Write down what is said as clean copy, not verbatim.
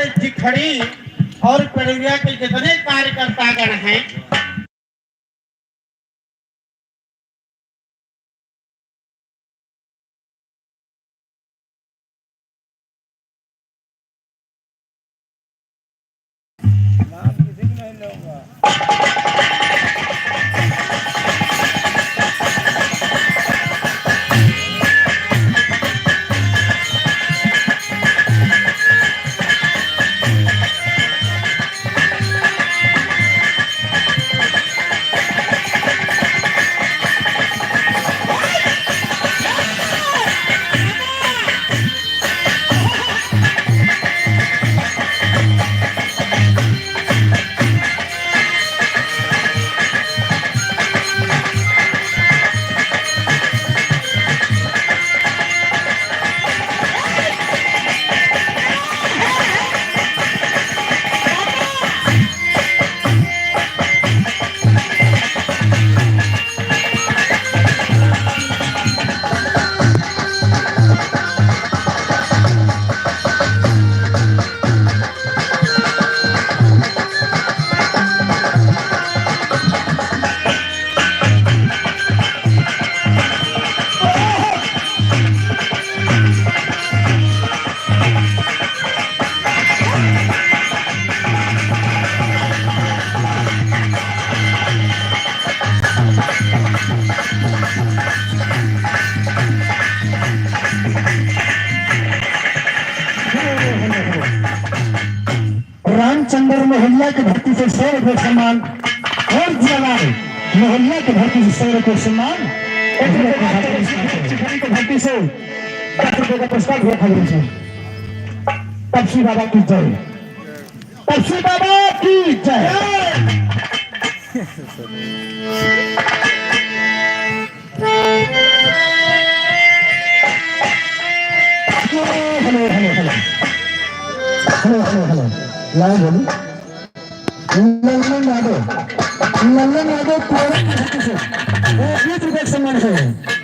हमारे जिखड़ी और पेड़िया के जितने कार्यकर्ता गण हैं रामचंद्र मोहल्ला की धरती से 100 रुपये सम्मान और जलाल मोहल्ला की धरती से 100 रुपये सम्मान धरती से 10 रुपये का पुरस्कार हुआ खबरों से तपसी बाबा की जय तपसी बाबा की जय hello hello hello hello hello hello लाओ बोली लल्लन यादव 20 रुपये सम्मान है